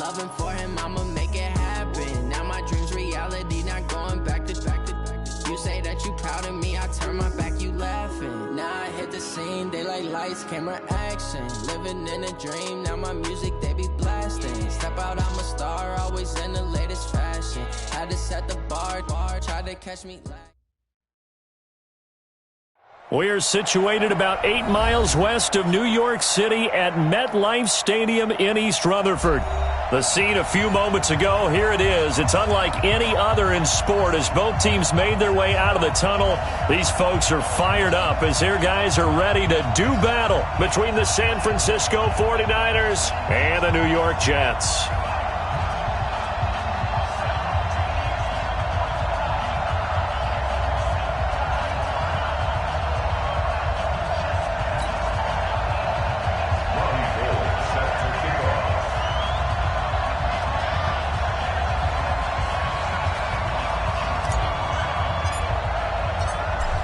loving for him, I'ma make it happen. Now my dream's reality, not going back to. You say that you proud of me, I turn my back, you laughing. Now I hit the scene, they like lights, camera, action. Living in a dream, now my music, they be blasting. Step out, I'm a star, always in the latest fashion. Had to set the bar, tried to catch me. We are situated about 8 miles west of New York City at MetLife Stadium in East Rutherford. The scene a few moments ago, here it is. It's unlike any other in sport as both teams made their way out of the tunnel. These folks are fired up as their guys are ready to do battle between the San Francisco 49ers and the New York Jets.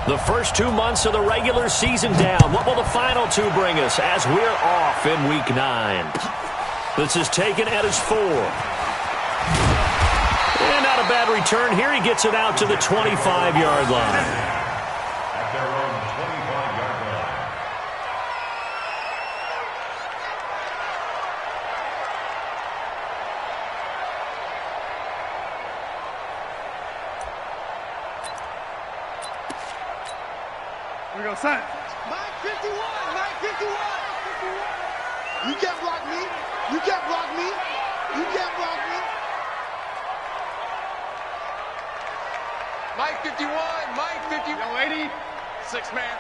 The first 2 months of the regular season down. What will the final 2 bring us as we're off in Week 9? This is taken at his 4. And not a bad return. Here he gets it out to the 25-yard line. At their own 25-yard line. Here we go, son. Mike 51, Mike 51. You can't block me. You can't block me. You can't block me. Mike 51, Mike 51. Yo, 80. 6 man.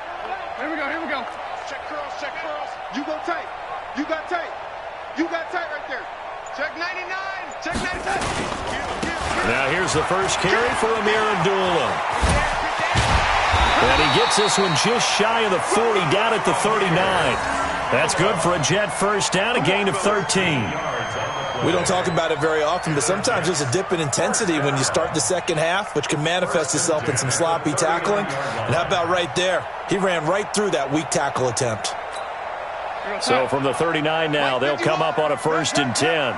Here we go, here we go. Check curls, check curls. You go tight. You got tight. You got tight right there. Check 99, check 99. Now here's the first carry for Amir Abdullah. And he gets this one just shy of the 40, down at the 39. That's good for a Jet first down, a gain of 13. We don't talk about it very often, but sometimes there's a dip in intensity when you start the second half, which can manifest itself in some sloppy tackling. And how about right there? He ran right through that weak tackle attempt. So from the 39 now, they'll come up on a 1st and 10.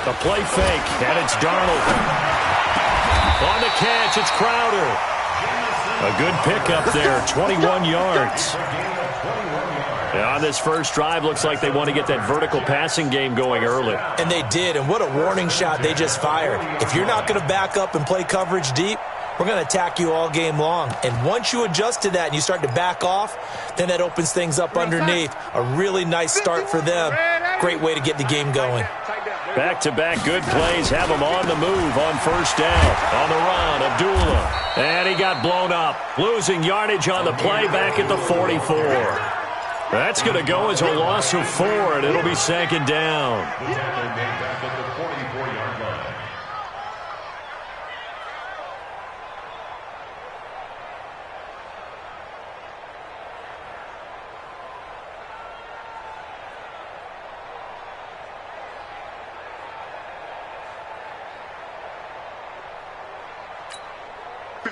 The play fake, and it's Darnold. On the catch, it's Crowder. A good pickup there, 21 yards. And on this first drive, looks like they want to get that vertical passing game going early. And they did, and what a warning shot they just fired. If you're not going to back up and play coverage deep, we're going to attack you all game long. And once you adjust to that and you start to back off, then that opens things up underneath. A really nice start for them. Great way to get the game going. Back-to-back good plays have him on the move on 1st down. On the run, Abdullah. And he got blown up. Losing yardage on the play back at the 44. That's going to go as a loss of 4, and it'll be 2nd down.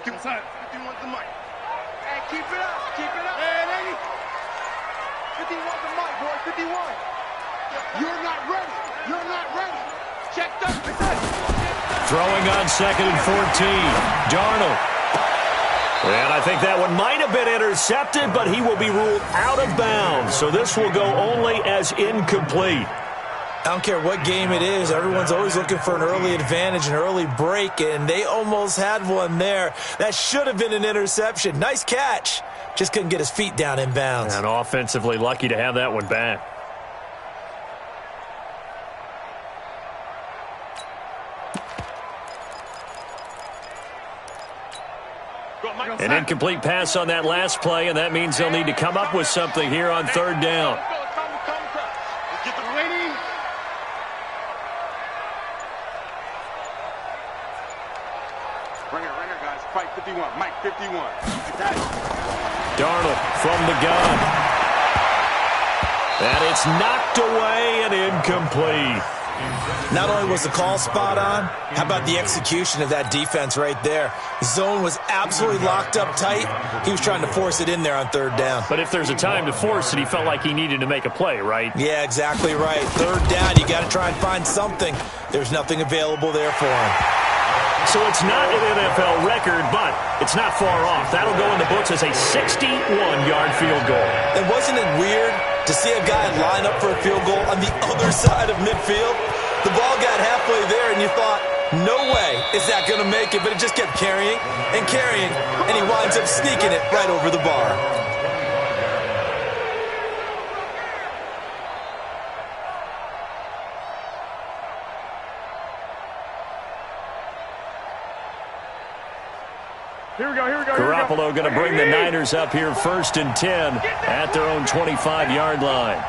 Inside. 51's the mic. Hey, keep it up. Keep it up. Hey, 51's the mic, boy. 51. You're not ready. You're not ready. Checked up. Throwing on 2nd and 14. Darnold. And I think that one might have been intercepted, but he will be ruled out of bounds. So this will go only as incomplete. I don't care what game it is. Everyone's always looking for an early advantage, an early break, and they almost had one there. That should have been an interception. Nice catch. Just couldn't get his feet down in bounds. And offensively lucky to have that one back. An incomplete pass on that last play, and that means they'll need to come up with something here on 3rd down. Ringer, guys. Fight 51. Mike 51. Darnold from the gun. And it's knocked away and incomplete. Not only was the call spot on, how about the execution of that defense right there? Zone was absolutely locked up tight. He was trying to force it in there on third down. But if there's a time to force it, he felt like he needed to make a play, right? Yeah, exactly right. Third down, you got to try and find something. There's nothing available there for him. So it's not an NFL record, but it's not far off. That'll go in the books as a 61-yard field goal. And wasn't it weird to see a guy line up for a field goal on the other side of midfield? The ball got halfway there, and you thought, no way is that going to make it, but it just kept carrying, and he winds up sneaking it right over the bar. Here we go. Garoppolo going to bring the Niners up here 1st and 10 at their own 25-yard line.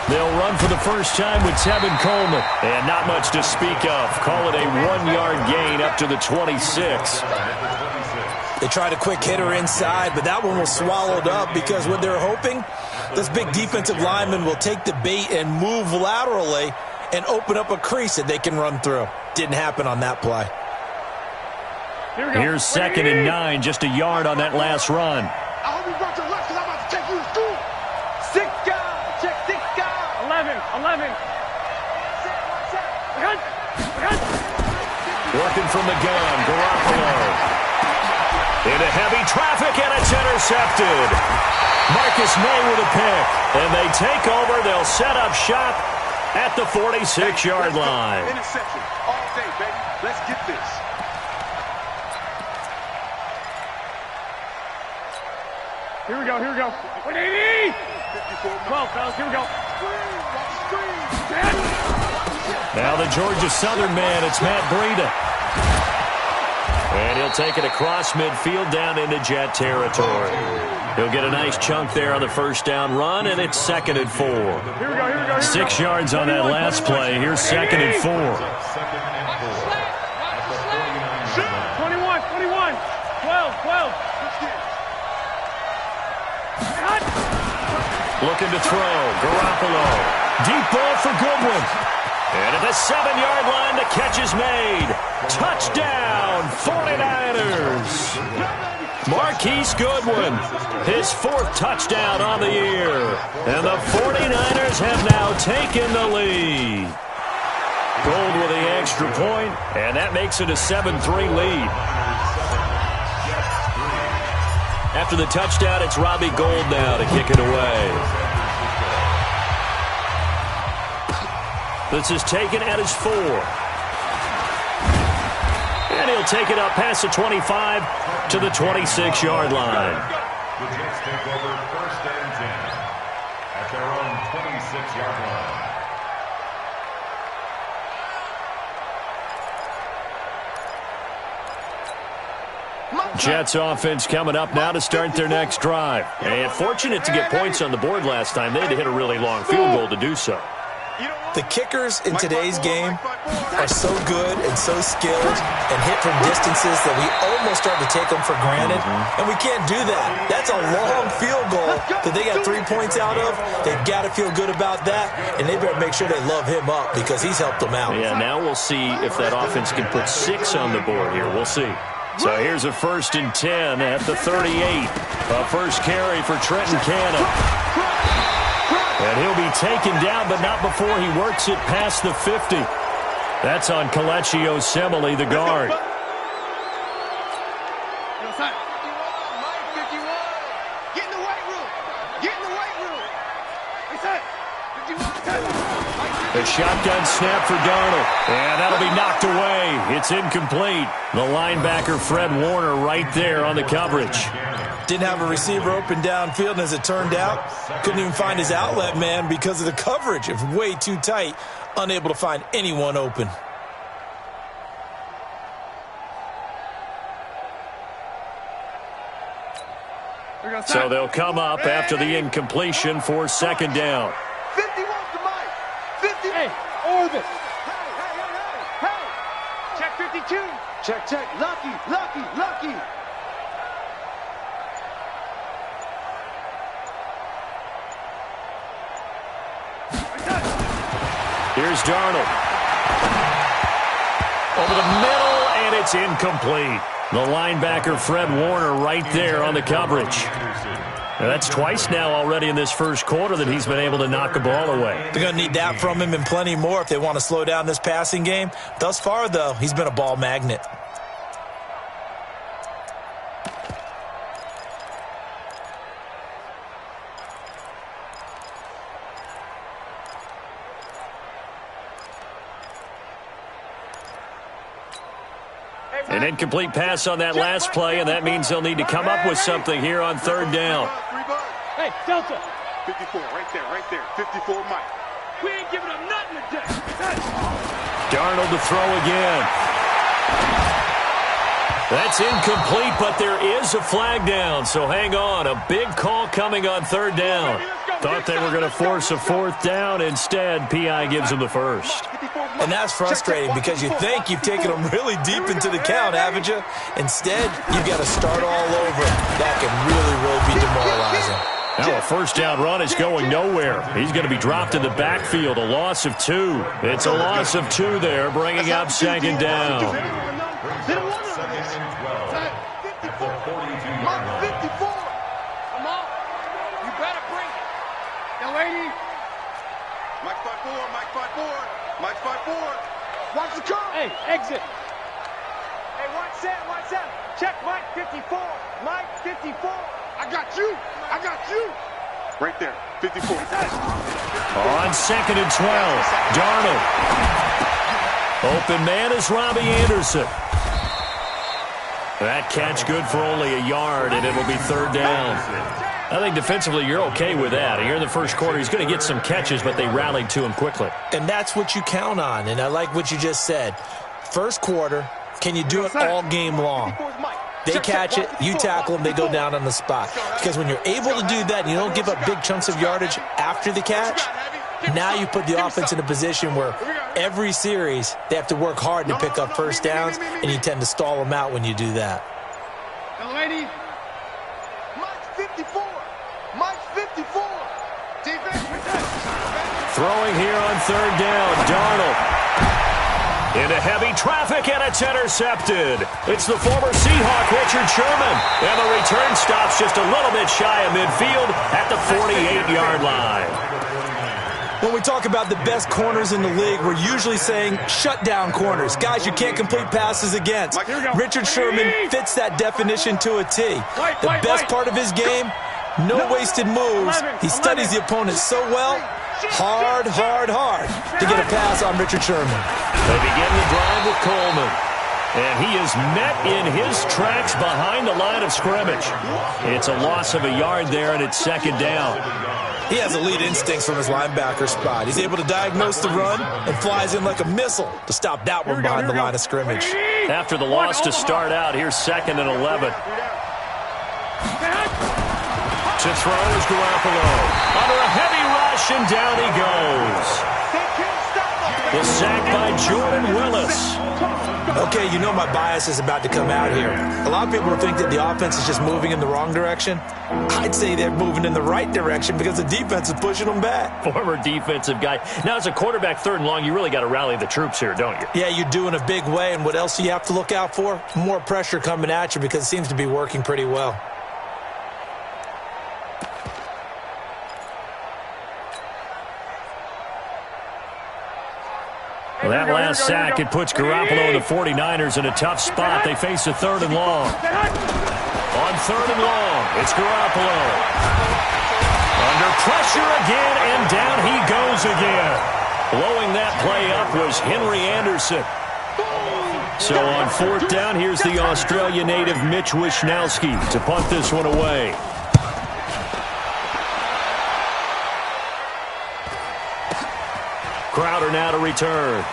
They'll run for the first time with Tevin Coleman. And not much to speak of. Call it a 1-yard gain up to the 26. They tried a quick hitter inside, but that one was swallowed up because what they're hoping, this big defensive lineman will take the bait and move laterally and open up a crease that they can run through. Didn't happen on that play. Here's 2nd and 9, just a yard on that last run. I hope you brought your left because I'm about to take you to school. 6 guys. Check 6 guys. 11. Working from the gun, Garoppolo. Into heavy traffic, and it's intercepted. Marcus May with a pick. And they take over. They'll set up shop at the 46-yard line. Interception all day, baby. Let's get this. Here we go. 180. 12, fellas. Here we go. Now the Georgia Southern man, it's Matt Breida. And he'll take it across midfield down into Jet territory. He'll get a nice chunk there on the first down run, and it's 2nd and 4. Here we go. 6 yards on that last play. Here's 2nd and 4. 21. 12. Looking to throw. Garoppolo. Deep ball for Goodwin. And at the 7-yard line, the catch is made. Touchdown, 49ers. Marquise Goodwin, his 4th touchdown on the year. And the 49ers have now taken the lead. Gold with the extra point, and that makes it a 7-3 lead. After the touchdown, it's Robbie Gould now to kick it away. This is taken at his 4. And he'll take it up past the 25 to the 26-yard line. The Jets take over 1st and 10 at their own 26-yard line. Jets offense coming up now to start their next drive. And fortunate to get points on the board last time. They had to hit a really long field goal to do so. The kickers in today's game are so good and so skilled and hit from distances that we almost start to take them for granted. And we can't do that. That's a long field goal that they got 3 points out of. They've got to feel good about that, and they better make sure they love him up because he's helped them out. Yeah, now we'll see if that offense can put 6 on the board here. We'll see. So here's a 1st and 10 at the 38. A first carry for Trenton Cannon. And he'll be taken down, but not before he works it past the 50. That's on Kelechi Osemele, the guard. The shotgun snap for Darnold. And that'll be knocked away. It's incomplete. The linebacker, Fred Warner, right there on the coverage. Didn't have a receiver open downfield, and as it turned out, couldn't even find his outlet man because of the coverage. It was way too tight, unable to find anyone open. So they'll come up after the incompletion for 2nd down. 50 wants the mic. 50. Hey, Orbit. Hey. Check 52. Check. Lucky. Here's Darnold. Over the middle, and it's incomplete. The linebacker, Fred Warner, right there on the coverage. Now, that's twice now already in this first quarter that he's been able to knock the ball away. They're going to need that from him and plenty more if they want to slow down this passing game. Thus far, though, he's been a ball magnet. An incomplete pass on that last play, and that means they'll need to come up with something here on third down. Hey, Delta. 54, right there. 54, Mike. We ain't giving up nothing today. Darnold to throw again. That's incomplete, but there is a flag down, so hang on. A big call coming on third down. Thought they were going to force a fourth down. Instead, P.I. gives them the first. And that's frustrating because you think you've taken them really deep into the count, haven't you? Instead, you've got to start all over. That can really be demoralizing. Now a first down run is going nowhere. He's going to be dropped in the backfield, a loss of 2. It's a loss of 2 there, bringing up second down. Second and 12 at the 42-yard line. 54. Come on. You better bring it. Young lady. Mike 5-4. Watch the curve. Hey, exit. Hey, watch that. Check Mike 54. Mike 54. I got you. Right there, 54. On second and 12, Darnold. Open man is Robbie Anderson. That catch good for only a yard, and it'll be third down. I think defensively you're okay with that. Here in the first quarter, he's going to get some catches, but they rallied to him quickly. And that's what you count on, and I like what you just said. First quarter, can you do it all game long? They catch it, you tackle them, they go down on the spot. Because when you're able to do that and you don't give up big chunks of yardage after the catch, now you put the offense in a position where every series they have to work hard to pick up first downs, and you tend to stall them out when you do that. Young lady. Mike 54. Defense. Throwing here on third down, Darnold. Into heavy traffic, and it's intercepted. It's the former Seahawk, Richard Sherman. And the return stops just a little bit shy of midfield at the 48-yard line. When we talk about the best corners in the league, we're usually saying shutdown corners. Guys you can't complete passes against. Richard Sherman fits that definition to a T. The best part of his game, no wasted moves. He studies the opponent so well. Hard to get a pass on Richard Sherman. They begin the drive with Coleman. And he is met in his tracks behind the line of scrimmage. It's a loss of a yard there, and it's second down. He has elite instincts from his linebacker spot. He's able to diagnose the run and flies in like a missile to stop that one behind the line of scrimmage. After the loss to start out, here's second and 11. To throw is Garoppolo. Under a heavy rush, and down he goes. The sack by Jordan Willis. Okay, you know my bias is about to come out here. A lot of people think that the offense is just moving in the wrong direction. I'd say they're moving in the right direction because the defense is pushing them back. Former defensive guy. Now, as a quarterback, third and long, you really got to rally the troops here, don't you? Yeah, you do in a big way. And what else do you have to look out for? More pressure coming at you because it seems to be working pretty well. Well, that last sack, it puts Garoppolo and the 49ers in a tough spot. They face a third and long. On third and long, it's Garoppolo. Under pressure again, and down he goes again. Blowing that play up was Henry Anderson. So on fourth down, here's the Australia native Mitch Wishnowsky to punt this one away. Crowder now to return.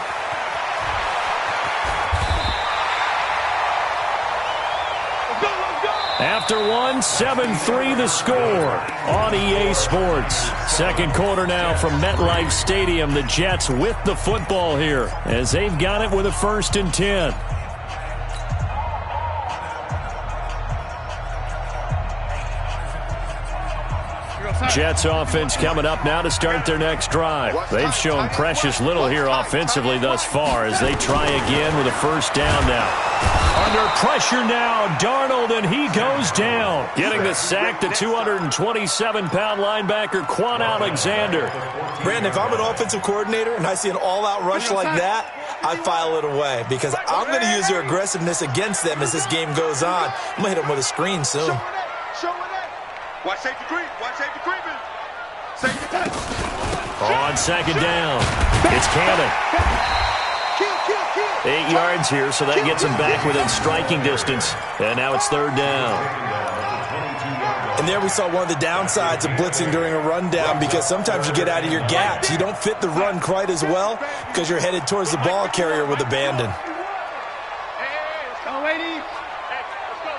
After one, 7-3 the score on EA Sports. Second quarter now from MetLife Stadium. The Jets with the football here as they've got it with a 1st and 10. Jets offense coming up now to start their next drive. They've shown precious little here offensively thus far as they try again with a first down now. Under pressure now, Darnold, and he goes down. Getting the sack, the 227-pound linebacker, Quan Alexander. Brandon, if I'm an offensive coordinator and I see an all-out rush like that, I file it away because I'm going to use their aggressiveness against them as this game goes on. I'm going to hit them with a screen soon. Watch safety creep. Watch safety creeping. Safety touch. On second down, it's Cannon. 8 yards here, so that gets him back within striking distance. And now it's third down. And there we saw one of the downsides of blitzing during a rundown because sometimes you get out of your gaps. You don't fit the run quite as well because you're headed towards the ball carrier with abandon. Hey, let's go, ladies. Hey, let's go.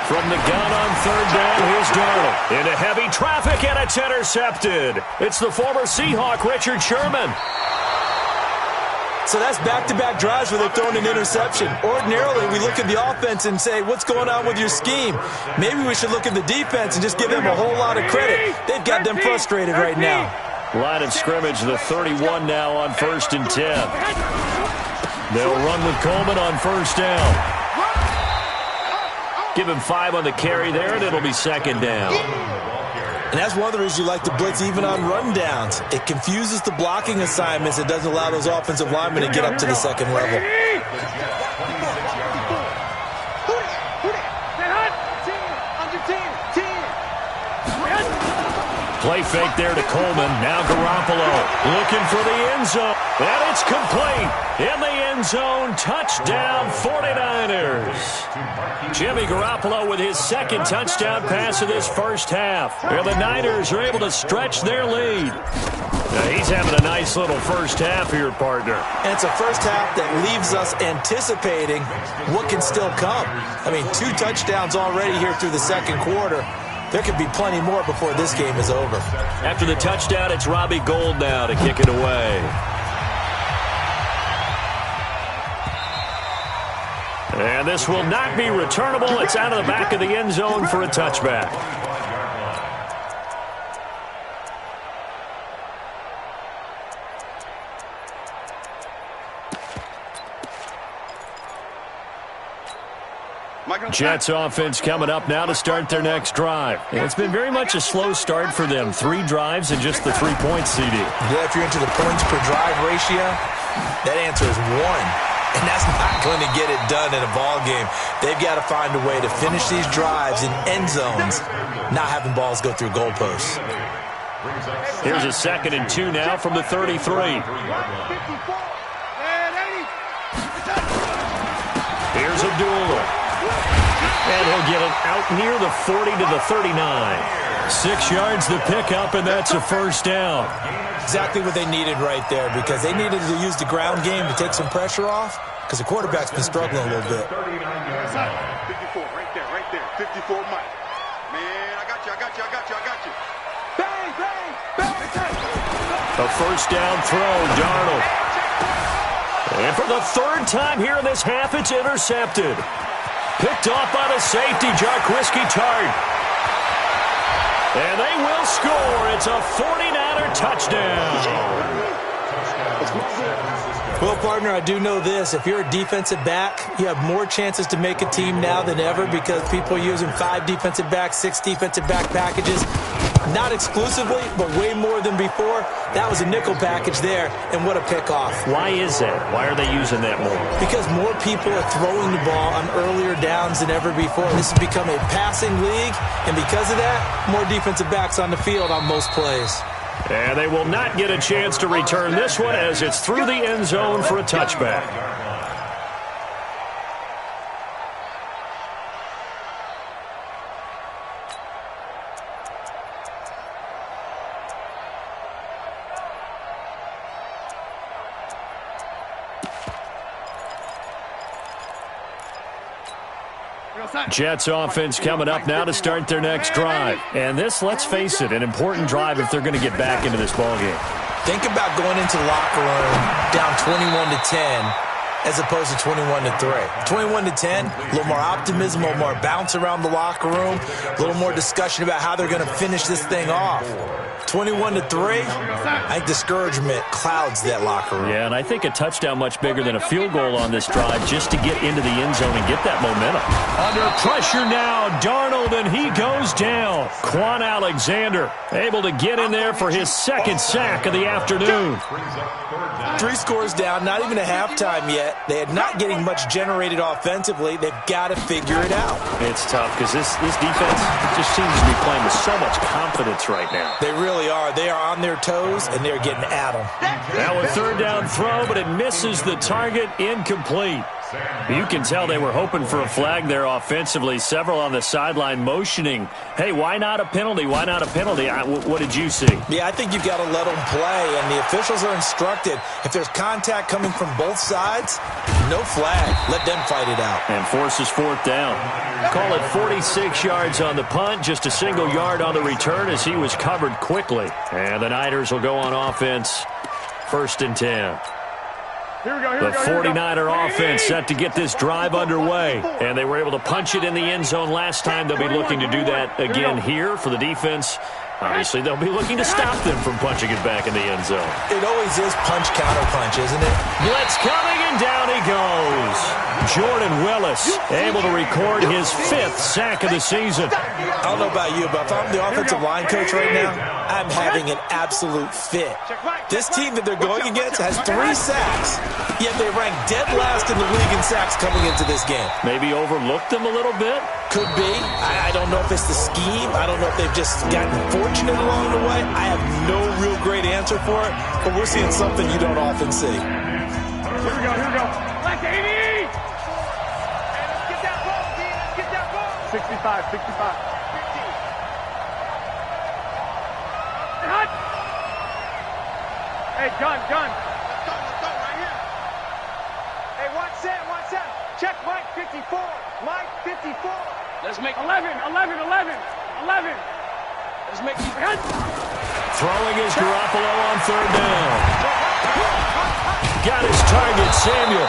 From the gun on third down, here's Darnold. Into heavy traffic, and it's intercepted. It's the former Seahawk, Richard Sherman. So that's back-to-back drives where they've thrown an interception. Ordinarily, we look at the offense and say, what's going on with your scheme? Maybe we should look at the defense and just give them a whole lot of credit. They've got them frustrated right now. Line of scrimmage, the 31 now on 1st and 10. They'll run with Coleman on first down. Give him 5 on the carry there, and it'll be second down. And that's one of the reasons you like to blitz even on rundowns. It confuses the blocking assignments. It doesn't allow those offensive linemen to get up to the second level. Play fake there to Coleman. Now Garoppolo looking for the end zone. And it's complete. In the end zone. Touchdown 49ers. Jimmy Garoppolo with his second touchdown pass of this first half. And the Niners are able to stretch their lead. Now he's having a nice little first half here, partner. And it's a first half that leaves us anticipating what can still come. I mean, 2 touchdowns already here through the second quarter. There could be plenty more before this game is over. After the touchdown, it's Robbie Gould now to kick it away. And this will not be returnable. It's out of the back of the end zone for a touchback. Jets offense coming up now to start their next drive. It's been very much a slow start for them. 3 drives and just the 3-point CD. Yeah, if you're into the points per drive ratio, that answer is 1. And that's not going to get it done in a ball game. They've got to find a way to finish these drives in end zones, not having balls go through goalposts. Here's a 2nd and 2 now from the 33. Here's Abdullah. And he'll get it out near the 40 to the 39. 6 yards the pickup, and that's a first down. Exactly what they needed right there because they needed to use the ground game to take some pressure off because the quarterback's been struggling a little bit. 54, right there. 54, Mike. Man, I got you. Bang, bang, bang. A first down throw, Darnold. And for the 3rd time here in this half, it's intercepted. Picked off by the safety, Jarquiski Tart. And they will score. It's a 49er touchdown. Well, partner, I do know this. If you're a defensive back, you have more chances to make a team now than ever because people are using 5 defensive backs, 6 defensive back packages. Not exclusively, but way more than before. That was a nickel package there, and what a pickoff. Why is that? Why are they using that more? Because more people are throwing the ball on earlier downs than ever before. This has become a passing league, and because of that, more defensive backs on the field on most plays. And they will not get a chance to return this one as it's through the end zone for a touchback. Jets offense coming up now to start their next drive. And this, let's face it, an important drive if they're going to get back into this ballgame. Think about going into the locker room down 21-10 as opposed to 21-3. 21-10, a little more optimism, a little more bounce around the locker room, a little more discussion about how they're going to finish this thing off. 21-3, I think discouragement clouds that locker room. Yeah, and I think a touchdown much bigger than a field goal on this drive just to get into the end zone and get that momentum. Under pressure now, Darnold, and he goes down. Quan Alexander able to get in there for his second sack of the afternoon. 3 scores down, not even a halftime yet. They are not getting much generated offensively. They've got to figure it out. It's tough because this defense just seems to be playing with so much confidence right now. They really are. They are on their toes, and they're getting at them. Now a third down throw, but it misses the target, incomplete. You can tell they were hoping for a flag there offensively. Several on the sideline motioning, hey, why not a penalty? Why not a penalty? What did you see? Yeah, I think you've got to let them play, and the officials are instructed. If there's contact coming from both sides, no flag. Let them fight it out. And forces fourth down. Call it 46 yards on the punt, just a single yard on the return as he was covered quickly. And the Niners will go on offense, 1st and 10. The 49er offense set to get this drive underway. And they were able to punch it in the end zone last time. They'll be looking to do that again here for the defense. Obviously, they'll be looking to stop them from punching it back in the end zone. It always is punch, counter punch, isn't it? Blitz coming, and down he goes. Jordan Willis able to record his 5th sack of the season. I don't know about you, but if I'm the offensive line coach right now, I'm having an absolute fit. This team that they're going against has 3 sacks, yet they rank dead last in the league in sacks coming into this game. Maybe overlooked them a little bit? Could be. I don't know if it's the scheme. I don't know if they've just gotten fortunate along the way. I have no real great answer for it, but we're seeing something you don't often see. Here we go. Like 80! Hey, let's get that ball, D. Let's get that ball. 65. 50. Hot! Hey, gun. Let's go right here. Hey, watch that. Check Mike 54. Mike 54. Let's make 11. Let's make these heads. Throwing is Garoppolo on 3rd down. Got his target, Samuel.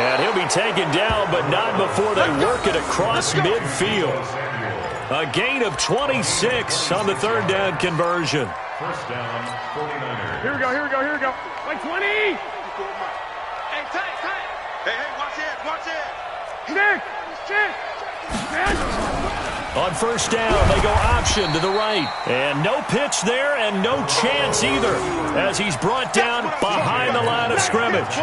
And he'll be taken down, but not before they work it across midfield. A gain of 26 on the 3rd down conversion. 1st down, 49ers. Here we go. Like 20. Hey, tight. Hey, watch it. Check. Man. On 1st down, they go option to the right. And no pitch there and no chance either as he's brought down behind the line of scrimmage.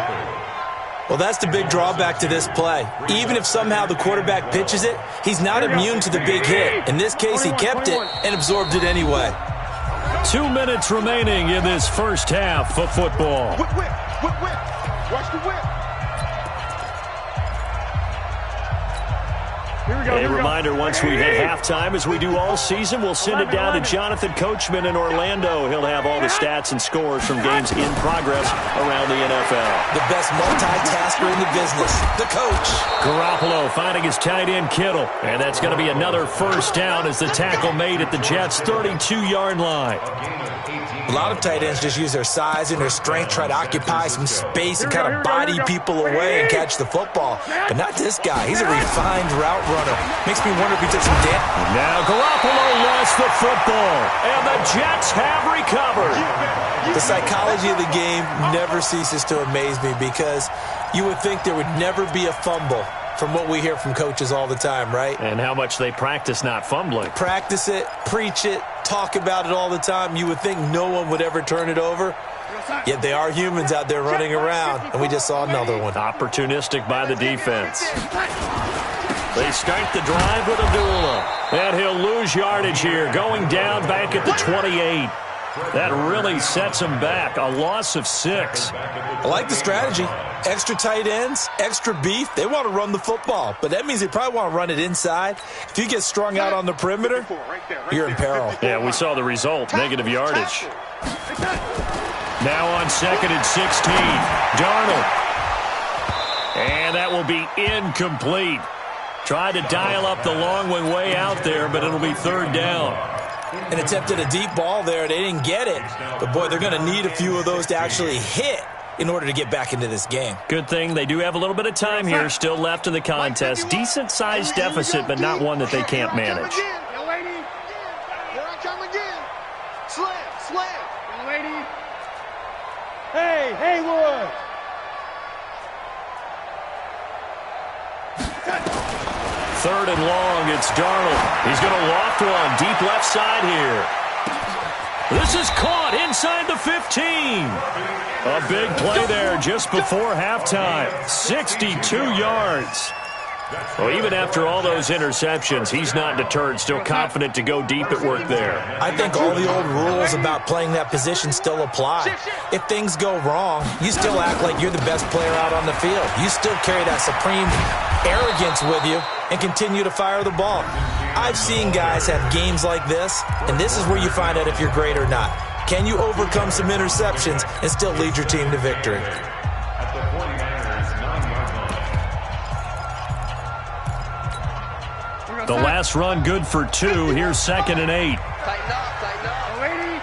Well, that's the big drawback to this play. Even if somehow the quarterback pitches it, he's not immune to the big hit. In this case, he kept it and absorbed it anyway. 2 minutes remaining in this first half of football. Whip. Watch the whip. A reminder, once we hit halftime, as we do all season, we'll send it down to Jonathan Coachman in Orlando. He'll have all the stats and scores from games in progress around the NFL. The best multitasker in the business, the coach. Garoppolo finding his tight end Kittle. And that's going to be another 1st down as the tackle made at the Jets' 32-yard line. A lot of tight ends just use their size and their strength, try to occupy some space and kind of body people away and catch the football. But not this guy. He's a refined route runner. Makes me wonder if he took some damage. Now Garoppolo lost the football, and the Jets have recovered. The psychology of the game never ceases to amaze me because you would think there would never be a fumble from what we hear from coaches all the time, right? And how much they practice not fumbling. Practice it, preach it, talk about it all the time. You would think no one would ever turn it over. Yet they are humans out there running around, and we just saw another one. Opportunistic by the defense. They start the drive with Abdullah. And he'll lose yardage here, going down back at the 28. That really sets him back. A loss of 6. I like the strategy. Extra tight ends, extra beef. They want to run the football, but that means they probably want to run it inside. If you get strung out on the perimeter, you're in peril. Yeah, we saw the result, negative yardage. Now on 2nd and 16, Darnold. And that will be incomplete. Tried to dial up the long one way out there, but it'll be 3rd down. And attempted a deep ball there. They didn't get it. But, boy, they're going to need a few of those to actually hit in order to get back into this game. Good thing they do have a little bit of time here still left in the contest. Decent-sized deficit, but not one that they can't manage. Hey, Haywood! Third and long, it's Darnold. He's going to loft one deep left side here. This is caught inside the 15. A big play there just before halftime. 62 yards. Well, even after all those interceptions, he's not deterred, still confident to go deep at work there. I think all the old rules about playing that position still apply. If things go wrong, you still act like you're the best player out on the field. You still carry that supreme arrogance with you and continue to fire the ball. I've seen guys have games like this, and this is where you find out if you're great or not. Can you overcome some interceptions and still lead your team to victory? At the 49ers 9-yard line. The last run good for 2. Here's 2nd and 8. Tighten up, tighten up. Lady.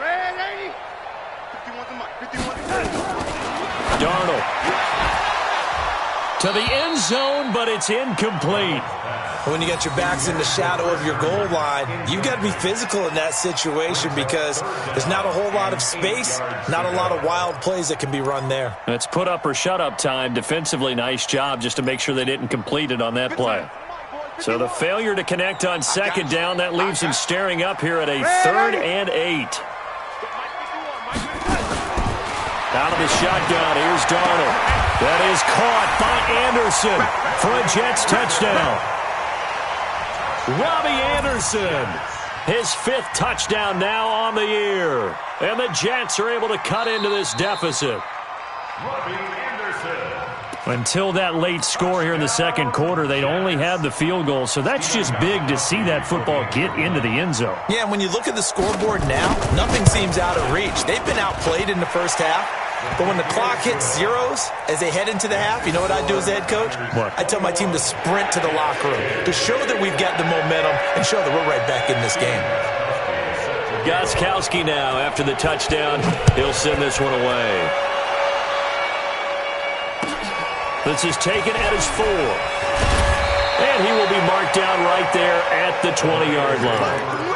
Red 80. 51 to Mike. 51 to Darnold to the end zone, but it's incomplete. When you got your backs in the shadow of your goal line, you've got to be physical in that situation because there's not a whole lot of space, not a lot of wild plays that can be run there. It's put up or shut up time. Defensively, nice job just to make sure they didn't complete it on that play. So the failure to connect on 2nd down, that leaves him staring up here at a 3rd and 8. Out of the shotgun, here's Darnold. That is caught by Anderson for a Jets touchdown. Robbie Anderson, his 5th touchdown now on the year. And the Jets are able to cut into this deficit. Robbie Anderson. Until that late score here in the 2nd quarter, they'd only had the field goal. So that's just big to see that football get into the end zone. Yeah, and when you look at the scoreboard now, nothing seems out of reach. They've been outplayed in the first half. But when the clock hits zeros as they head into the half, you know what I do as a head coach? What? I tell my team to sprint to the locker room to show that we've got the momentum and show that we're right back in this game. Gostkowski now after the touchdown. He'll send this one away. This is taken at his 4. And he will be marked down right there at the 20-yard line.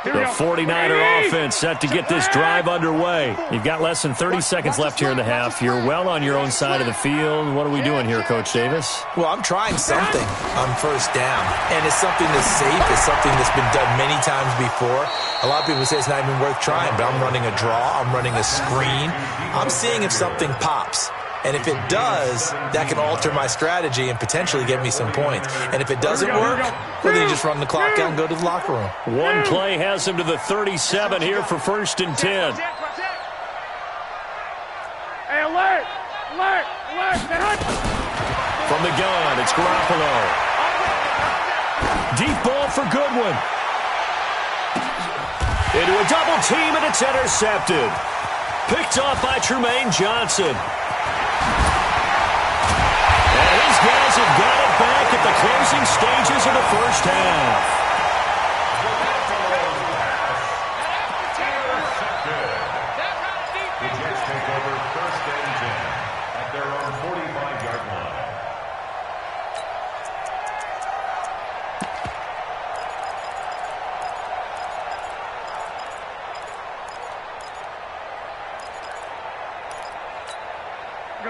The 49er offense set to get this drive underway. You've got less than 30 seconds left here in the half. You're well on your own side of the field. What are we doing here, Coach Davis? Well, I'm trying something on 1st down, and it's something that's safe. It's something that's been done many times before. A lot of people say it's not even worth trying, but I'm running a draw. I'm running a screen. I'm seeing if something pops. And if it does, that can alter my strategy and potentially get me some points. And if it doesn't work, well, then you just run the clock out and go to the locker room. One play has him to the 37 here for 1st and 10. Hey, alert! Alert! Alert! From the gun, it's Garoppolo. Deep ball for Goodwin. Into a double team, and it's intercepted. Picked off by Trumaine Johnson. And these guys have got it back at the closing stages of the first half. The Jets take over 1st and 10 at their own 45-yard line.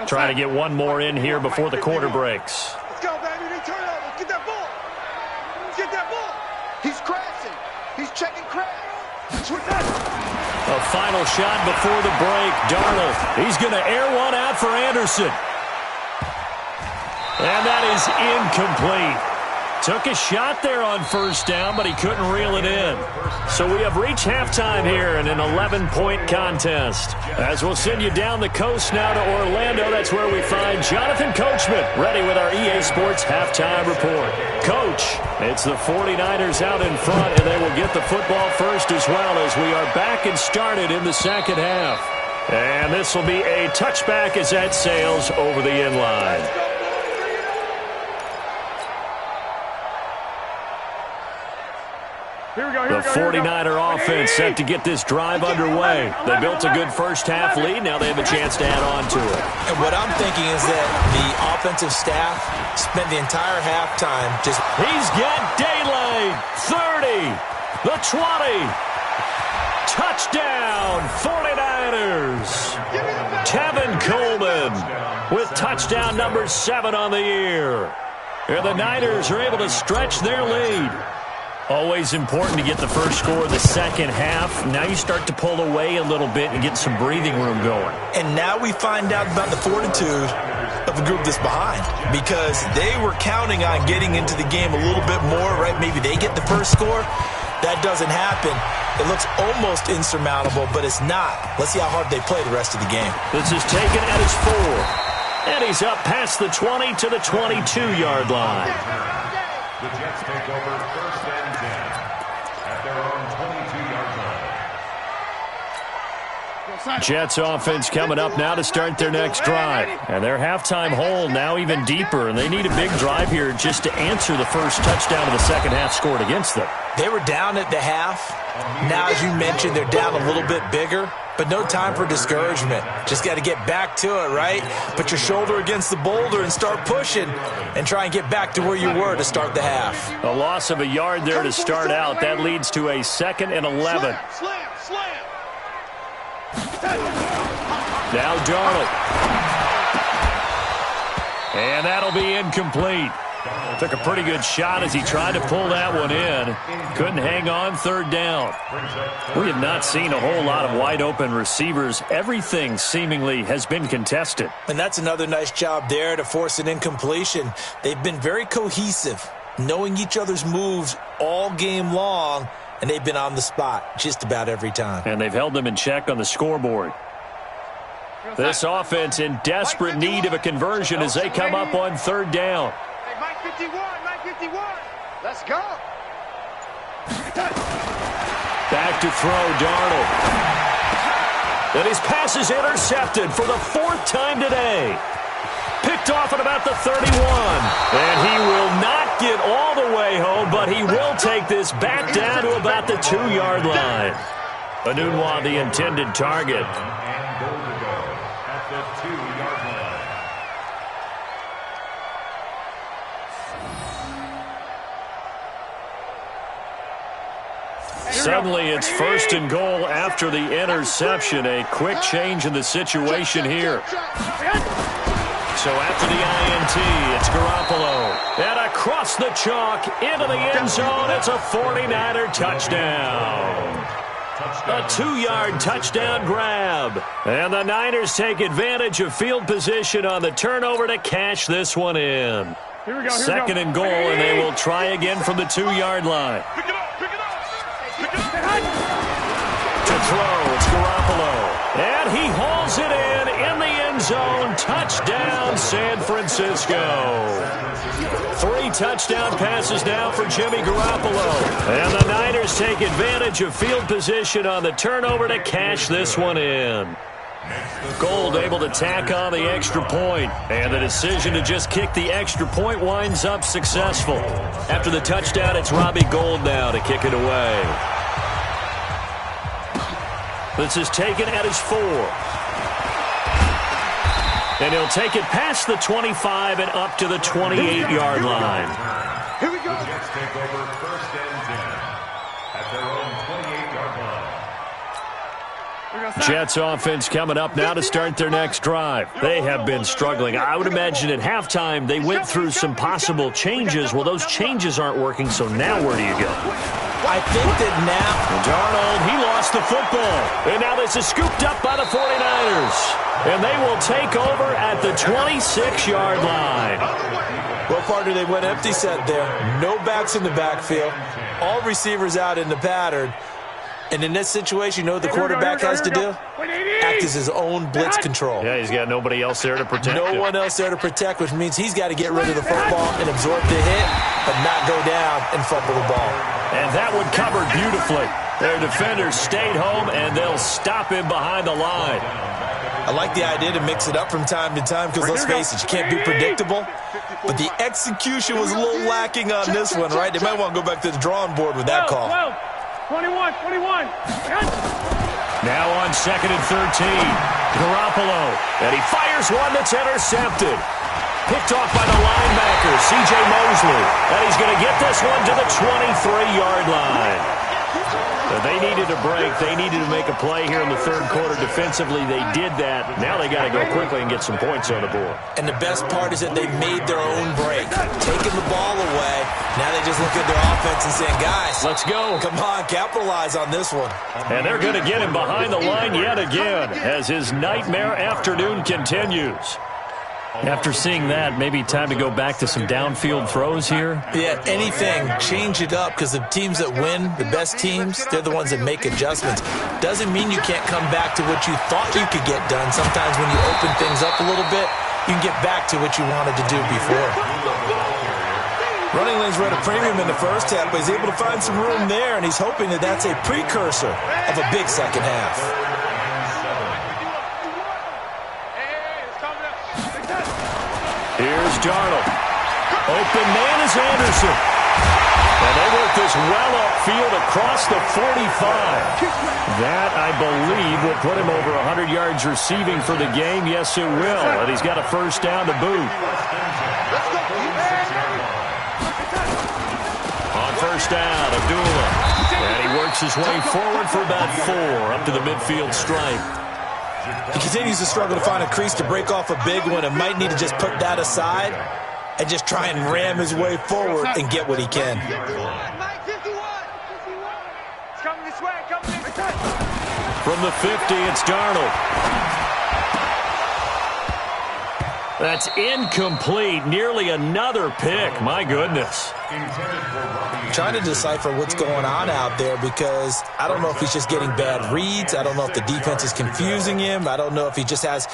Trying to get one more in here before the quarter breaks. Let's go, baby. They turn over. Get that ball. Get that ball. He's crashing. He's checking crash. Switch that. A final shot before the break. Darnold, he's going to air one out for Anderson. And that is incomplete. Took a shot there on 1st down, but he couldn't reel it in. So we have reached halftime here in an 11-point contest. As we'll send you down the coast now to Orlando, that's where we find Jonathan Coachman ready with our EA Sports Halftime Report. coach. It's the 49ers out in front, and they will get the football first as well as we are back and started in the second half. And this will be a touchback as that sails over the end line. The 49er offense set to get this drive underway. They built a good first half lead. Now they have a chance to add on to it. And what I'm thinking is that the offensive staff spent the entire halftime just... He's got daylight. 30. The 20. Touchdown, 49ers. Tevin Coleman with touchdown number 7 on the year. And the Niners are able to stretch their lead. Always important to get the first score of the second half. Now you start to pull away a little bit and get some breathing room going. And now we find out about the fortitude of the group that's behind, because they were counting on getting into the game a little bit more, right? Maybe they get the first score. That doesn't happen. It looks almost insurmountable, but it's not. Let's see how hard they play the rest of the game. This is taken at his 4. And he's up past the 20 to the 22-yard line. The Jets take over first and 10 at their own 22-yard line. Jets offense coming up now to start their next drive. And their halftime hole now even deeper, and they need a big drive here just to answer the first touchdown of the second half scored against them. They were down at the half. Now, as you mentioned, they're down a little bit bigger, but no time for discouragement. Just got to get back to it, right? Put your shoulder against the boulder and start pushing and try and get back to where you were to start the half. A loss of a yard there to start out. That leads to a 2nd and 11. Slam. Now Darnold. And that'll be incomplete. Took a pretty good shot as he tried to pull that one in. Couldn't hang on, 3rd down. We have not seen a whole lot of wide-open receivers. Everything seemingly has been contested. And that's another nice job there to force an incompletion. They've been very cohesive, knowing each other's moves all game long, and they've been on the spot just about every time. And they've held them in check on the scoreboard. This offense in desperate need of a conversion as they come up on 3rd down. Mike 51. Let's go. Back to throw, Darnold. And his pass is intercepted for the 4th time today. Picked off at about the 31. And he will not get all the way home, but he will take this back down to about the 2-yard line. Anunwa, the intended target. And goal to go at the 2-yard line. Suddenly it's 1st and goal after the interception. A quick change in the situation here. So after the INT, it's Garoppolo. And across the chalk into the end zone, it's a 49er touchdown. A 2-yard touchdown grab. And the Niners take advantage of field position on the turnover to cash this one in. 2nd and goal, and they will try again from the 2-yard line. To throw, it's Garoppolo. And he hauls it in the end zone. Touchdown, San Francisco. 3 touchdown passes now for Jimmy Garoppolo. And the Niners take advantage of field position on the turnover to cash this one in. Gold able to tack on the extra point, and the decision to just kick the extra point winds up successful. After the touchdown, it's Robbie Gould now to kick it away. This is taken at his 4. And he'll take it past the 25 and up to the 28-yard line. Here we go. The Jets take over first and 10 at their own 28-yard line. Jets offense coming up now to start their next drive. They have been struggling. I would imagine at halftime they went through some possible changes. Well, those changes aren't working, so now where do you go? I think that now... Darnold, he lost the football. And now this is scooped up by the 49ers. And they will take over at the 26-yard line. Well, partner, they went empty set there. No backs in the backfield. All receivers out in the pattern. And in this situation, you know what the quarterback has to do? act as his own blitz control. Yeah, he's got nobody else there to protect him. No one else there to protect, which means he's got to get rid of the football and absorb the hit, but not go down and fumble the ball. And that one covered beautifully. Their defenders stayed home, and they'll stop him behind the line. I like the idea to mix it up from time to time because, let's face it, you can't be predictable. But the execution was a little lacking on this one, right? They might want to go back to the drawing board with that call. 21. Now on 2nd and 13, Garoppolo, and he fires one that's intercepted. Picked off by the linebacker, C.J. Mosley, and he's going to get this one to the 23-yard line. So they needed a break. They needed to make a play here in the third quarter defensively. They did that. Now they got to go quickly and get some points on the board. And the best part is that they made their own break, taking the ball away. Now they just look at their offense and saying, guys, let's go. Come on, capitalize on this one. And they're going to get him behind the line yet again as his nightmare afternoon continues. After seeing that, maybe time to go back to some downfield throws here? Yeah, anything. Change it up because the teams that win, the best teams, they're the ones that make adjustments. Doesn't mean you can't come back to what you thought you could get done. Sometimes when you open things up a little bit, you can get back to what you wanted to do before. Running lanes were at a premium in the first half, but he's able to find some room there, and he's hoping that that's a precursor of a big second half. Here's Darnold. Open man is Anderson. And they work this well upfield across the 45. That, I believe, will put him over 100 yards receiving for the game. Yes, it will. And he's got a first down to boot. On first down, Abdullah. And he works his way forward for about 4 up to the midfield stripe. He continues to struggle to find a crease to break off a big one and might need to just put that aside and just try and ram his way forward and get what he can. From the 50, it's Darnold. That's incomplete. Nearly another pick. My goodness. Trying to decipher what's going on out there because I don't know if he's just getting bad reads. I don't know if the defense is confusing him. I don't know if he just has,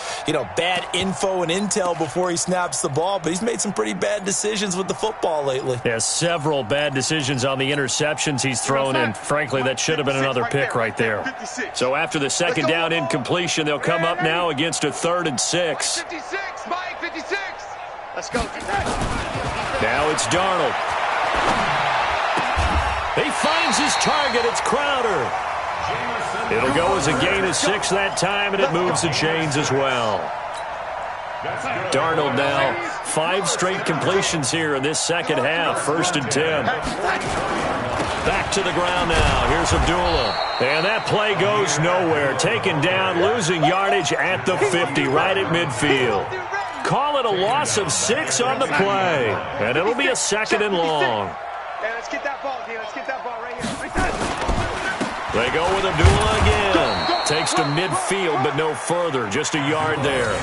bad info and intel before he snaps the ball. But he's made some pretty bad decisions with the football lately. Yeah, several bad decisions on the interceptions he's thrown, and frankly, that should have been another pick right there. So after the second down incompletion, they'll come up now against a 3rd and 6. 56, Mike, 56. Let's go. Now it's Darnold. He finds his target. It's Crowder. It'll go as a gain of 6 that time, and it moves the chains as well. Darnold now 5 straight completions here in this second half. 1st and 10. Back to the ground now. Here's Abdullah. And that play goes nowhere. Taken down, losing yardage at the 50, right at midfield. Call it a loss of 6 on the play. And it'll be a 2nd and long. Hey, let's get that ball, D. Let's get that ball right here. They go with Abdullah again. Takes to midfield, but no further. Just a yard there.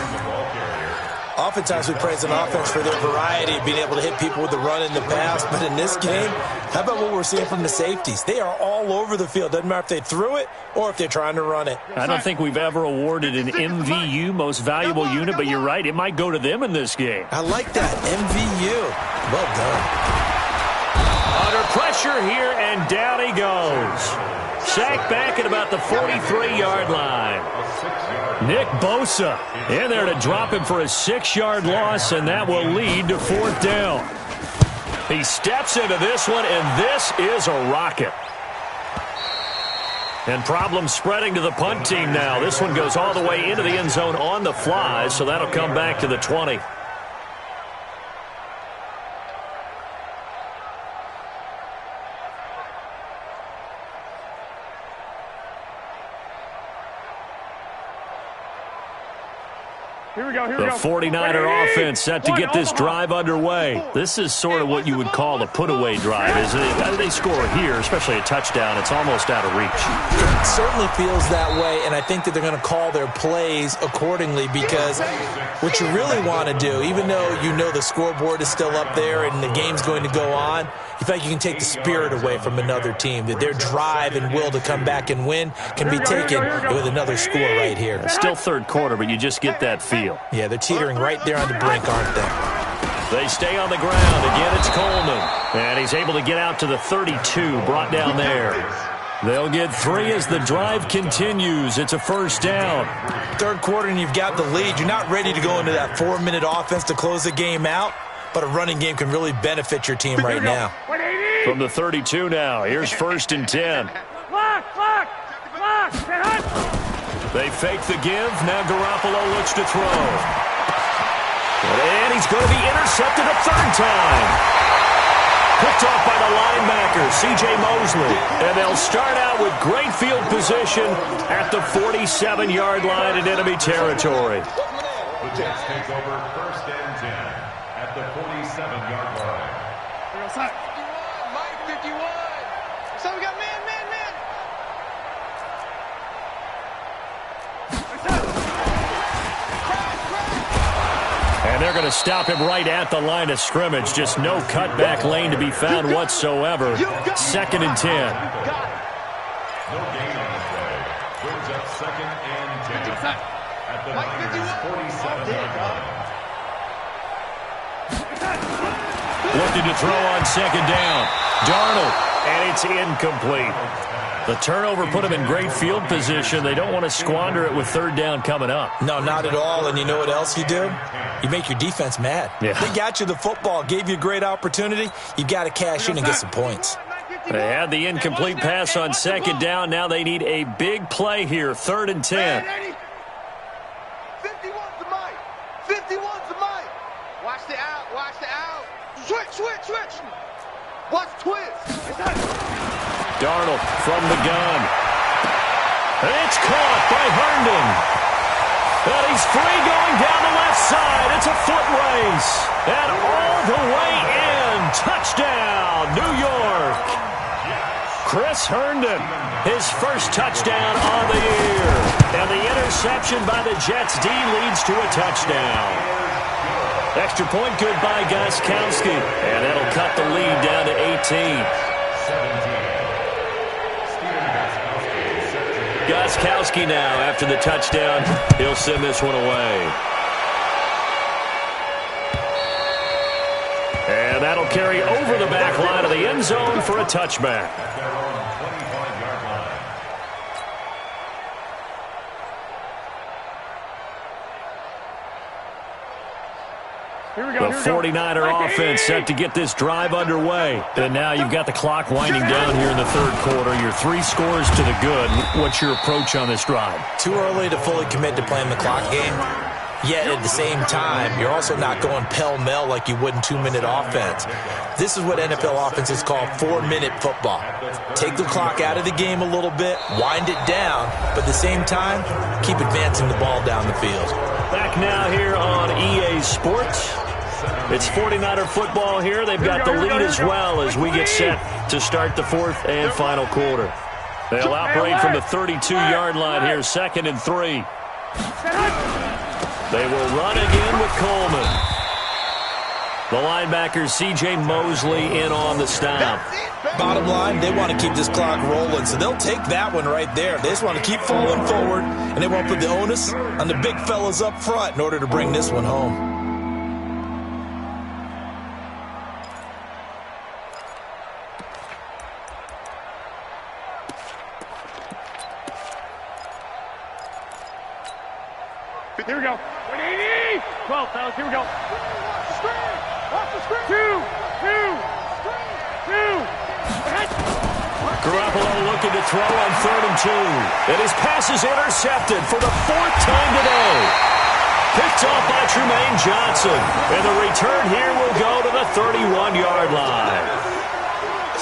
Oftentimes we praise an offense for their variety of being able to hit people with the run in the pass. But in this game, how about what we're seeing from the safeties? They are all over the field. Doesn't matter if they threw it or if they're trying to run it. I don't think we've ever awarded an MVU, most valuable unit, but you're right. It might go to them in this game. I like that. MVU. Well done. Under pressure here, and down he goes. Sacked back at about the 43-yard line. Nick Bosa in there to drop him for a 6-yard loss, and that will lead to 4th down. He steps into this one, and this is a rocket. And problems spreading to the punt team now. This one goes all the way into the end zone on the fly, so that'll come back to the 20. Here we go. The 49er offense set to get this drive underway. This is sort of what you would call a put-away drive, isn't it? They score here, especially a touchdown. It's almost out of reach. It certainly feels that way, and I think that they're going to call their plays accordingly because what you really want to do, even though you know the scoreboard is still up there and the game's going to go on, you feel like you can take the spirit away from another team, that their drive and will to come back and win can be taken with another score right here. It's still third quarter, but you just get that feel. Yeah, they're teetering right there on the brink, aren't they? They stay on the ground. Again, it's Coleman. And he's able to get out to the 32, brought down there. They'll get 3 as the drive continues. It's a first down. Third quarter and you've got the lead. You're not ready to go into that 4-minute offense to close the game out, but a running game can really benefit your team right now. From the 32 now, here's 1st and 10. They fake the give. Now Garoppolo looks to throw. And he's going to be intercepted a third time. Picked off by the linebacker, C.J. Mosley. And they'll start out with great field position at the 47-yard line in enemy territory. The Jets take over 1st and 10 at the 47-yard line. 51, Mike 51. So we got man. And they're going to stop him right at the line of scrimmage. Just no cutback lane to be found whatsoever. 2nd and 10. No gain on the play. Brings up 2nd and 10 at the Niners' 47-yard line. Looking to throw on 2nd down. Darnold, and it's incomplete. The turnover put him in great field position. They don't want to squander it with 3rd down coming up. No, not at all. And you know what else you do? You make your defense mad. Yeah. They got you the football, gave you a great opportunity. You got to cash in and get some points. They had the incomplete pass on 2nd down. Now they need a big play here. 3rd and 10. 51's the Mike. 51's the Mike. Watch the out. Switch. Watch twist. Darnold from the gun. And it's caught by Herndon. And he's free going down the left side. It's a foot race. And all the way in. Touchdown, New York. Chris Herndon, his first touchdown on the year. And the interception by the Jets D leads to a touchdown. Extra point good by Gostkowski. And that'll cut the lead down to 18. Gostkowski now after the touchdown. He'll send this one away. And that'll carry over the back line of the end zone for a touchback. The 49er offense set to get this drive underway. And now you've got the clock winding down here in the 3rd quarter. Your 3 scores to the good. What's your approach on this drive? Too early to fully commit to playing the clock game. Yet at the same time, you're also not going pell-mell like you would in 2-minute offense. This is what NFL offenses call 4-minute football. Take the clock out of the game a little bit, wind it down, but at the same time, keep advancing the ball down the field. Back now here on EA Sports. It's 49er football here. They've got the lead as well as we get set to start the 4th and final quarter. They'll operate from the 32-yard line here, 2nd and 3. They will run again with Coleman. The linebacker, C.J. Mosley, in on the stop. Bottom line, they want to keep this clock rolling, so they'll take that one right there. They just want to keep falling forward, and they won't put the onus on the big fellas up front in order to bring this one home. Here we go. 180. 12, fellas. Here we go. Off the screen. 2. Garoppolo looking to throw on 3rd and 2. And his pass is intercepted for the 4th time today. Picked off by Trumaine Johnson. And the return here will go to the 31-yard line.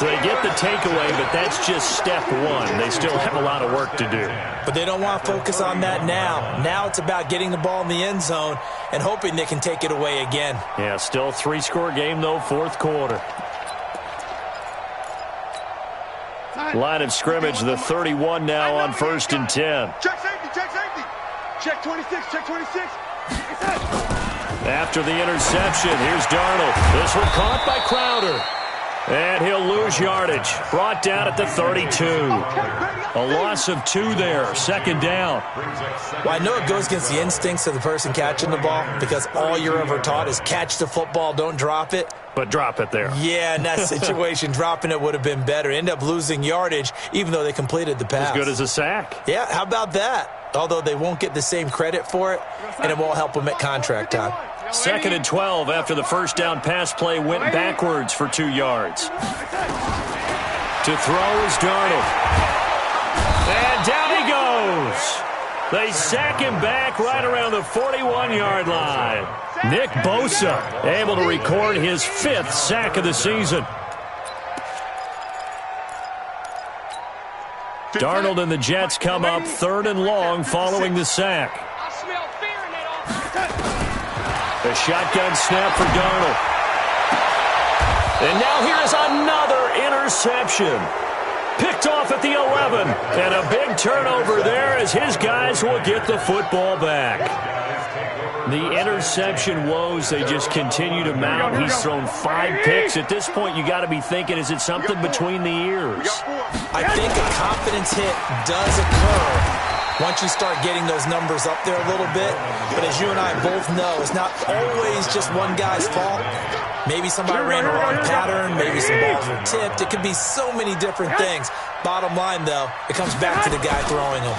So they get the takeaway, but that's just step one. They still have a lot of work to do. But they don't want to focus on that now. Now it's about getting the ball in the end zone and hoping they can take it away again. Yeah, still 3-score game, though, fourth quarter. Line of scrimmage, the 31 now on 1st and 10. Check safety, check safety. Check 26, check 26. After the interception, here's Darnold. This one caught by Crowder. And he'll lose yardage. Brought down at the 32. A loss of 2 there. 2nd down. Well, I know it goes against the instincts of the person catching the ball because all you're ever taught is catch the football, don't drop it. But drop it there. Yeah, in that situation, dropping it would have been better. End up losing yardage, even though they completed the pass. As good as a sack. Yeah, how about that? Although they won't get the same credit for it, and it won't help them at contract time. 2nd and 12 after the first down pass play went backwards for 2 yards. To throw is Darnold. And down he goes. They sack him back right around the 41-yard line. Nick Bosa able to record his 5th sack of the season. Darnold and the Jets come up 3rd and long following the sack. A shotgun snap for Darnold. And now here's another interception. Picked off at the 11. And a big turnover there as his guys will get the football back. The interception woes, they just continue to mount. He's thrown 5 picks. At this point, you got to be thinking, is it something between the ears? I think a confidence hit does occur once you start getting those numbers up there a little bit. But as you and I both know, it's not always just one guy's fault. Maybe somebody ran a wrong pattern. Maybe some balls were tipped. It could be so many different things. Bottom line, though, it comes back to the guy throwing them.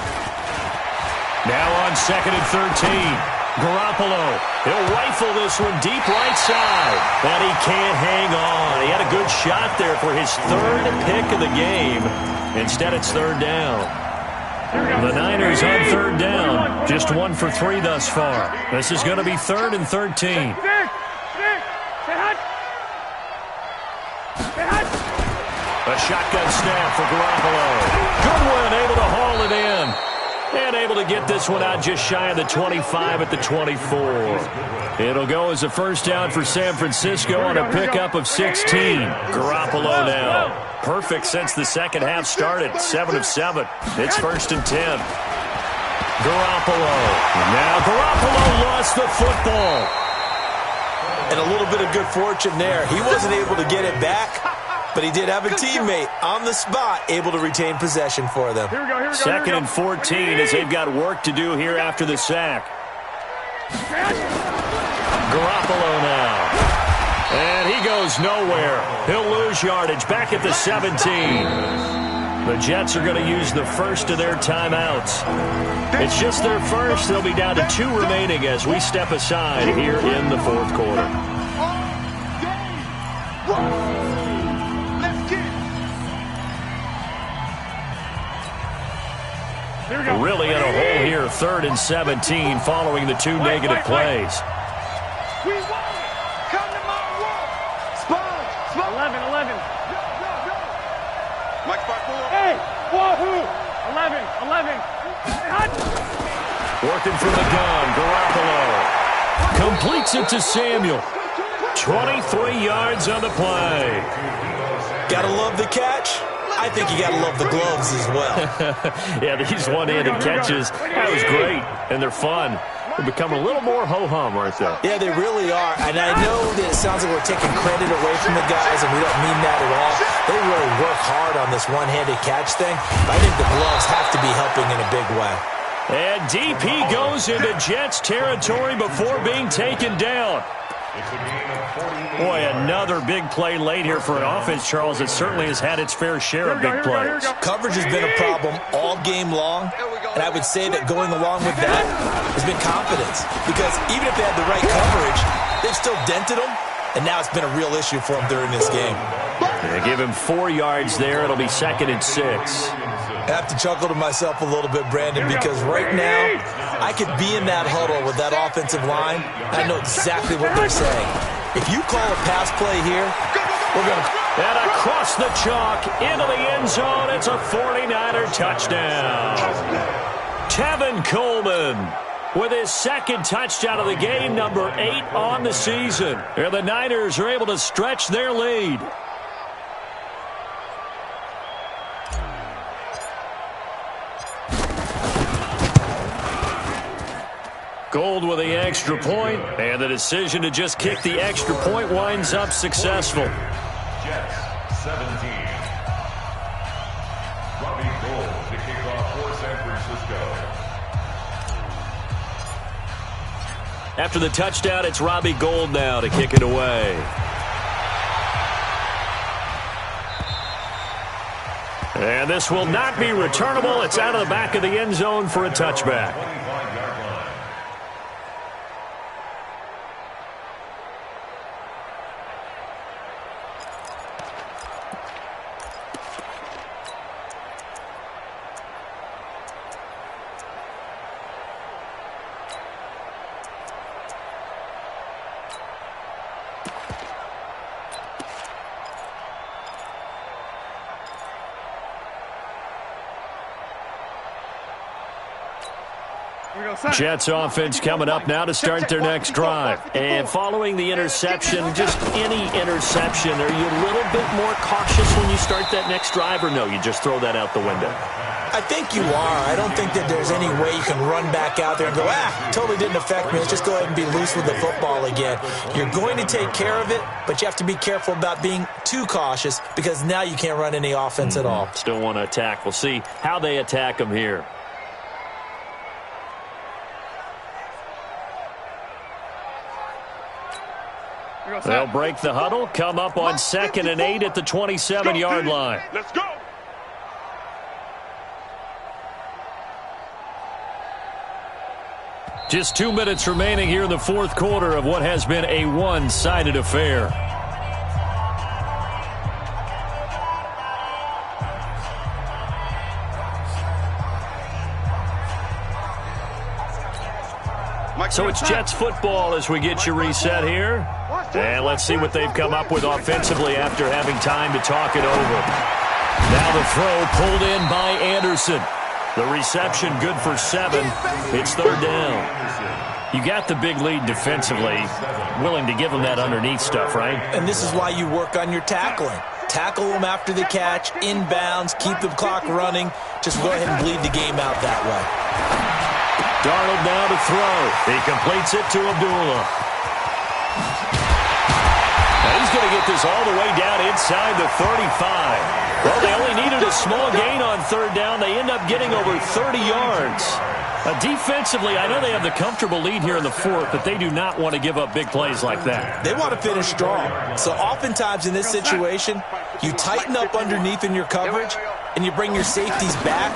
Now on 2nd and 13. Garoppolo, he'll rifle this one deep right side, but he can't hang on. He had a good shot there for his 3rd pick of the game. Instead, it's 3rd down. The Niners on 3rd down, just 1 for 3 thus far. This is going to be 3rd and 13. A shotgun snap for Garoppolo. Goodwin able to haul it in. And able to get this one out just shy of the 25 at the 24. It'll go as a first down for San Francisco on a pickup of 16. Garoppolo now. Perfect since the second half started. 7 of 7. It's 1st and 10. Garoppolo. Now Garoppolo lost the football. And a little bit of good fortune there. He wasn't able to get it back, but he did have a teammate on the spot able to retain possession for them. 2nd and 14 as they've got work to do here after the sack. Garoppolo now. And he goes nowhere. He'll lose yardage back at the 17. The Jets are going to use the first of their timeouts. It's just their first. They'll be down to 2 remaining as we step aside here in the 4th quarter. Really in a hole here, 3rd and 17 following the 2 negative plays. We won it. Come to my world. Sponge. 11. Mike 5-4. Hey, wahoo. 11. Working from the gun, Garoppolo completes it to Samuel. 23 yards on the play. Gotta love the catch. I think you got to love the gloves as well. Yeah, these one-handed catches, that was great, and they're fun. They become a little more ho-hum, aren't they? Yeah, they really are. And I know that it sounds like we're taking credit away from the guys, and we don't mean that at all. They really work hard on this one-handed catch thing. I think the gloves have to be helping in a big way. And DP goes into Jets territory before being taken down. Boy, another big play late here for an offense, Charles, that certainly has had its fair share of big plays. Coverage has been a problem all game long, and I would say that going along with that has been confidence. Because even if they had the right coverage, they've still dented them, and now it's been a real issue for them during this game. They give him 4 yards there. It'll be 2nd and 6. I have to chuckle to myself a little bit, Brandon, because right now I could be in that huddle with that offensive line, and I know exactly what they're saying. If you call a pass play here, we're going to And across the chalk, into the end zone, it's a 49er touchdown. Tevin Coleman with his second touchdown of the game, number 8 on the season. And the Niners are able to stretch their lead. Gold with the extra point, and the decision to just kick the extra point winds up successful. Jets, 17. Robbie Gold to kick off for San Francisco. After the touchdown, it's Robbie Gold now to kick it away. And this will not be returnable. It's out of the back of the end zone for a touchback. Jets offense coming up now to start their next drive. And following the interception, just any interception, are you a little bit more cautious when you start that next drive, or no, you just throw that out the window? I think you are. I don't think that there's any way you can run back out there and go, totally didn't affect me. Let's just go ahead and be loose with the football again. You're going to take care of it, but you have to be careful about being too cautious because now you can't run any offense at all. Still want to attack. We'll see how they attack them here. They'll break the huddle, come up on 2nd and 8 at the 27-yard line. Let's go. Just 2 minutes remaining here in the fourth quarter of what has been a one-sided affair. So it's Jets football as we get you reset here. And let's see what they've come up with offensively after having time to talk it over. Now the throw pulled in by Anderson. The reception good for 7. It's 3rd down. You got the big lead defensively. Willing to give them that underneath stuff, right? And this is why you work on your tackling. Tackle them after the catch, inbounds, keep the clock running. Just go ahead and bleed the game out that way. Darnold now to throw. He completes it to Abdullah. Now he's going to get this all the way down inside the 35. Well, they only needed a small gain on 3rd down. They end up getting over 30 yards. Defensively, I know they have the comfortable lead here in the 4th, but they do not want to give up big plays like that. They want to finish strong. So oftentimes in this situation, you tighten up underneath in your coverage, and you bring your safeties back.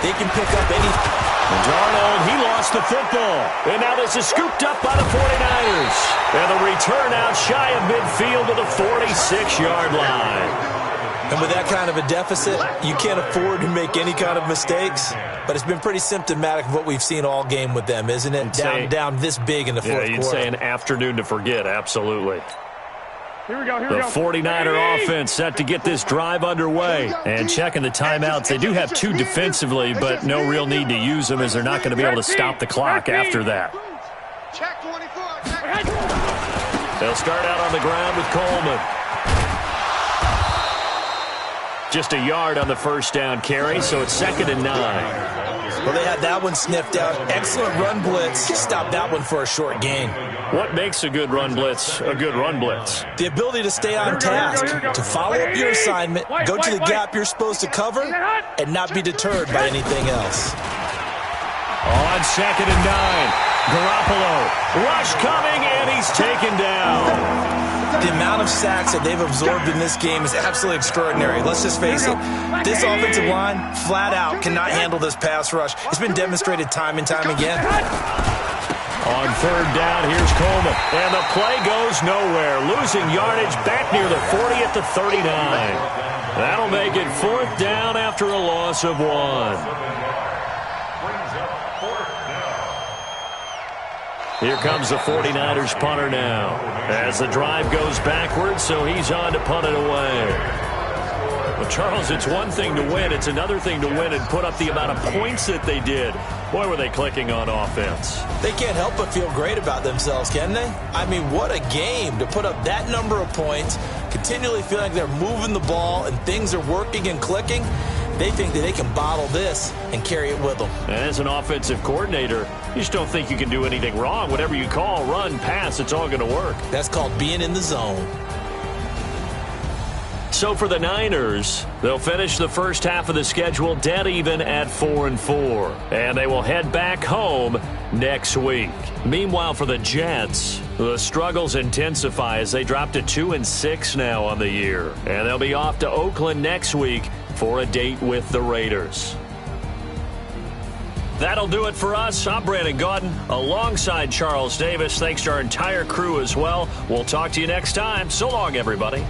They can pick up any. Darnold, he lost the football. And now this is scooped up by the 49ers. And the return out shy of midfield to the 46-yard line. And with that kind of a deficit, you can't afford to make any kind of mistakes. But it's been pretty symptomatic of what we've seen all game with them, isn't it? Down this big in the fourth quarter. Yeah, you'd say an afternoon to forget, absolutely. Here we go, The 49er offense set to get this drive underway. And checking the timeouts, they do have 2 defensively, but no real need to use them as they're not going to be able to stop the clock after that. Check 24. They'll start out on the ground with Coleman. Just a yard on the first down carry, so it's 2nd and 9. Well, they had that one sniffed out. Excellent run blitz. Stopped that one for a short gain. What makes a good run blitz a good run blitz? The ability to stay on task, to follow up your assignment, go to the gap you're supposed to cover, and not be deterred by anything else. On 2nd and 9, Garoppolo. Rush coming, and he's taken down. The amount of sacks that they've absorbed in this game is absolutely extraordinary. Let's just face it. This offensive line, flat out, cannot handle this pass rush. It's been demonstrated time and time again. On 3rd down, here's Coleman. And the play goes nowhere. Losing yardage back near the 40 at the 39. That'll make it 4th down after a loss of 1. Here comes the 49ers punter now. As the drive goes backwards, so he's on to punt it away. Well, Charles, it's one thing to win. It's another thing to win and put up the amount of points that they did. Boy, were they clicking on offense. They can't help but feel great about themselves, can they? I mean, what a game to put up that number of points, continually feeling like they're moving the ball and things are working and clicking. They think that they can bottle this and carry it with them. As an offensive coordinator, you just don't think you can do anything wrong. Whatever you call, run, pass, it's all going to work. That's called being in the zone. So for the Niners, they'll finish the first half of the schedule dead even at 4-4. And they will head back home next week. Meanwhile, for the Jets, the struggles intensify as they drop to 2-6 now on the year. And they'll be off to Oakland next week for a date with the Raiders. That'll do it for us. I'm Brandon Gaudin alongside Charles Davis. Thanks to our entire crew as well. We'll talk to you next time. So long, everybody.